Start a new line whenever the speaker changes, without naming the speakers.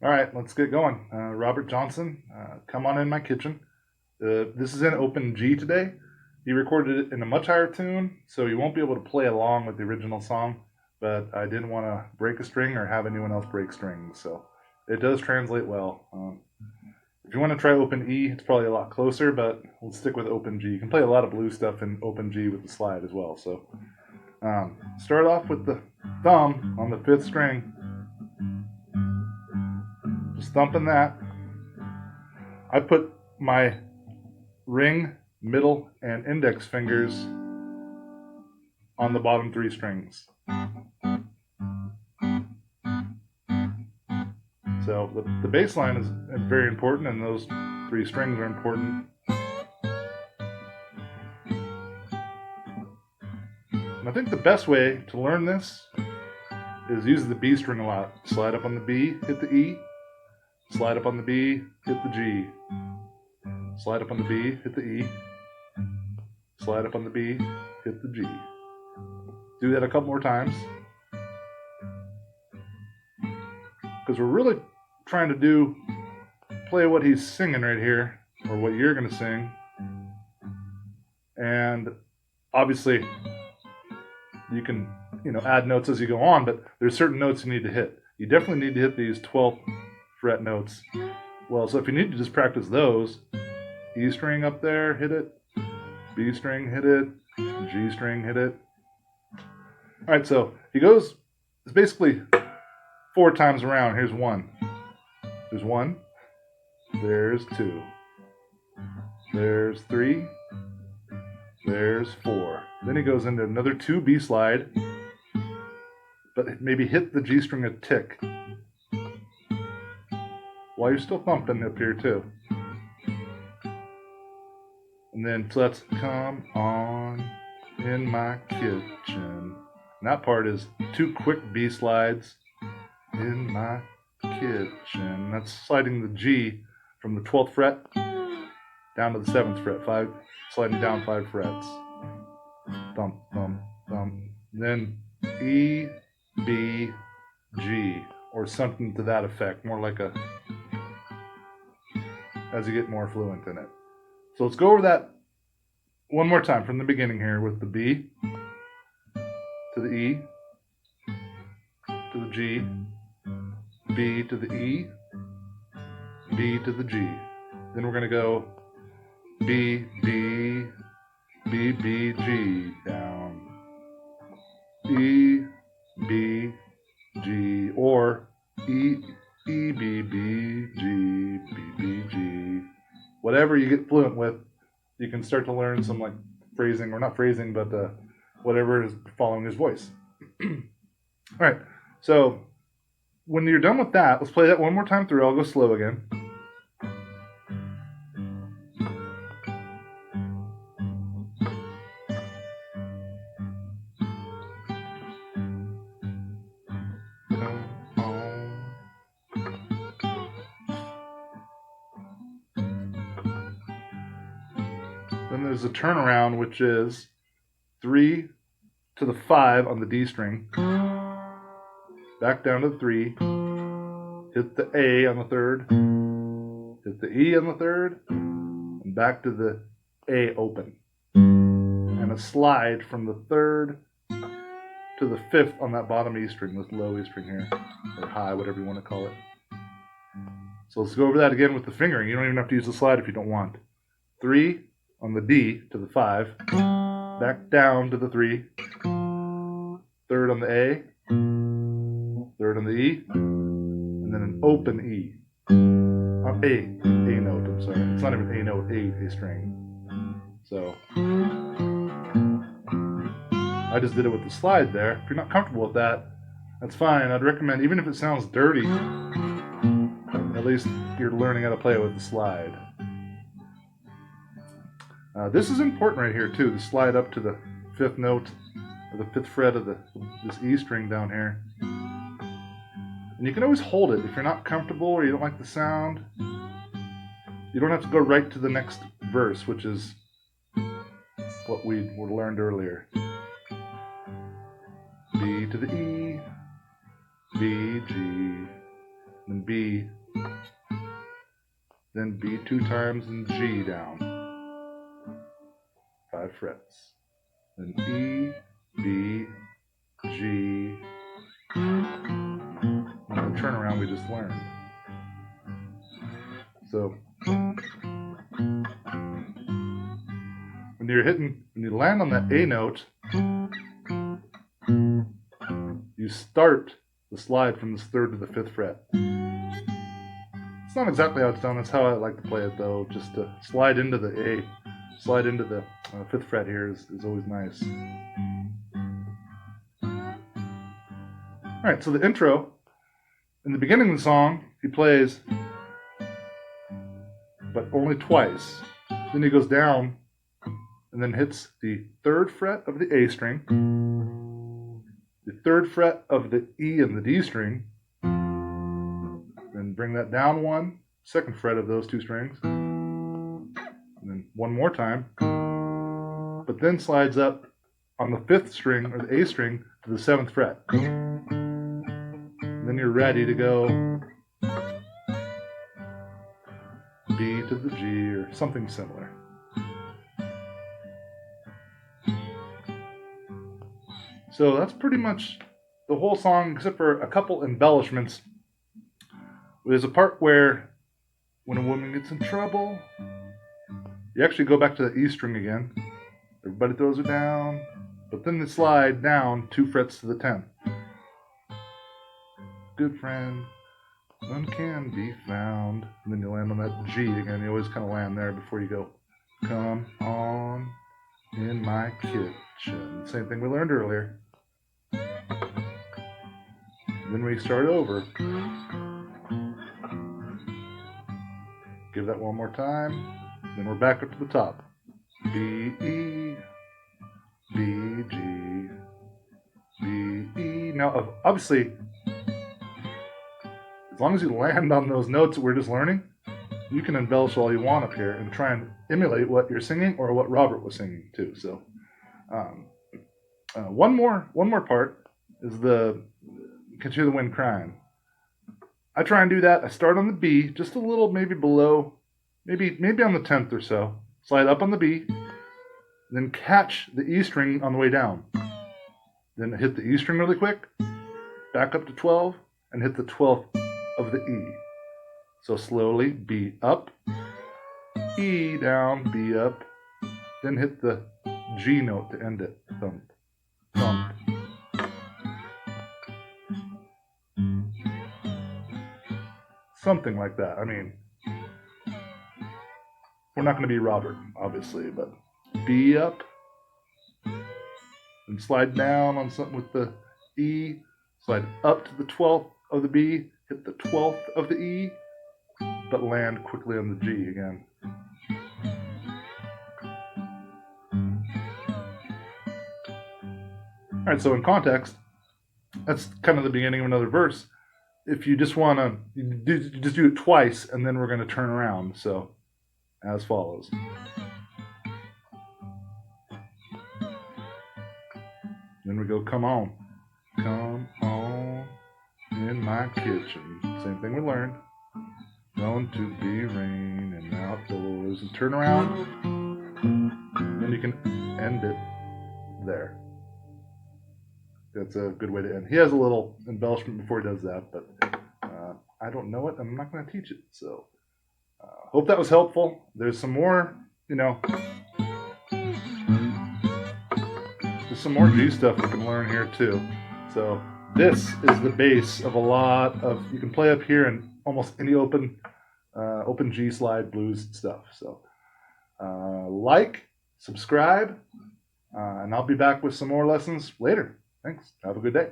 All right, let's get going. Robert Johnson, come on in my kitchen. This is in open G today. He recorded it in a much higher tune, so you won't be able to play along with the original song, but I didn't want to break a string or have anyone else break strings, so it does translate well. If you want to try open E, it's probably a lot closer, but we'll stick with open G. You can play a lot of blues stuff in open G with the slide as well. So start off with the thumb on the fifth string. Just thumping that. I put my ring, middle, and index fingers on the bottom three strings. So the bass line is very important, and those three strings are important. And I think the best way to learn this is use the B string a lot. Slide up on the B, hit the E. Slide up on the B, hit the G. Slide up on the B, hit the E. Slide up on the B, hit the G. Do that a couple more times. Because we're really trying to play what he's singing right here, or what you're going to sing. And obviously, you can add notes as you go on, but there's certain notes you need to hit. You definitely need to hit these 12th fret notes. Well, so if you need to just practice those, E string up there, hit it. B string, hit it. G string, hit it. All right, so he goes, it's basically 4 times around. Here's 1. There's 1. There's 2. There's 3. There's 4. Then he goes into another 2 B slide, but maybe hit the G string a tick while you're still thumping up here too. And then so that's come on in my kitchen. And that part is 2 quick B slides in my kitchen. That's sliding the G from the 12th fret down to the 7th fret, sliding down 5 frets. Thump, thump, thump. Then E, B, G, or something to that effect, more like as you get more fluent in it. So let's go over that one more time from the beginning here with the B to the E to the G, B to the E, B to the G. Then we're going to go B, D, B, B, G, down. E, B, G, or E, E, B, B, G, B, B, G. Whatever you get fluent with, you can start to learn some like phrasing, or not phrasing, but whatever is following his voice. All right, so when you're done with that, let's play that one more time through. I'll go slow again. Then there's a turnaround, which is 3 to the 5 on the D string, back down to the 3, hit the A on the 3rd, hit the E on the 3rd, and back to the A open. And a slide from the 3rd to the 5th on that bottom E string, this low E string here, or high, whatever you want to call it. So let's go over that again with the fingering. You don't even have to use the slide if you don't want. 3 on the D to the 5, back down to the 3, 3rd on the A, 3rd on the E, and then an open E. A note, I'm sorry. It's not even A note, A string. So I just did it with the slide there. If you're not comfortable with that, that's fine. I'd recommend, even if it sounds dirty, at least you're learning how to play it with the slide. This is important right here too, the slide up to the 5th note, or the 5th fret of this E string down here. And you can always hold it if you're not comfortable or you don't like the sound. You don't have to go right to the next verse, which is what we learned earlier. B to the E, B, G, then B, then B 2 times and G down, 5 frets, then E, B, G, and the turnaround we just learned. So when you land on that A note, you start the slide from the 3rd to the 5th fret. It's not exactly how it's done. That's how I like to play it, though. Just to slide into the A, slide into the 5th fret here is always nice. All right, so the intro, in the beginning of the song, he plays, but only twice. Then he goes down and then hits the 3rd fret of the A string, the 3rd fret of the E and the D string, then bring that down 1, 2nd fret of those 2 strings, and then one more time, but then slides up on the 5th string or the A string to the 7th fret. And then you're ready to go B to the G or something similar. So that's pretty much the whole song, except for a couple embellishments. There's a part where when a woman gets in trouble, you actually go back to the E string again. Everybody throws it down, but then they slide down 2 frets to the 10th. Good friend, none can be found. And then you land on that G again. You always kind of land there before you go, come on in my kitchen. Same thing we learned earlier. Then we start over. Give that one more time. Then we're back up to the top. B, E, B, G, B, E. Now, obviously, as long as you land on those notes that we're just learning, you can embellish all you want up here and try and emulate what you're singing or what Robert was singing too. So, one more part is the "Can You Hear the Wind Crying." I try and do that. I start on the B, just a little, maybe below, maybe on the 10th or so. Slide up on the B, then catch the E string on the way down. Then hit the E string really quick, back up to 12, and hit the 12th of the E. So slowly, B up, E down, B up, then hit the G note to end it. Thump, thump. Something like that. I mean, we're not going to be Robert, obviously, but B up, and slide down on something with the E, slide up to the 12th of the B, hit the 12th of the E, but land quickly on the G again. All right, so in context, that's kind of the beginning of another verse. If you just want to, you just do it twice, and then we're going to turn around. So, as follows. Then we go, come on in my kitchen. Same thing we learned. Known to be raining outdoors. And turn around, then you can end it there. That's a good way to end. He has a little embellishment before he does that, but I don't know it, and I'm not going to teach it. So, hope that was helpful. There's some more, there's some more G stuff we can learn here too. So, this is the base of a lot of, you can play up here in almost any open G slide blues stuff. So, like, subscribe, and I'll be back with some more lessons later. Thanks. Have a good day.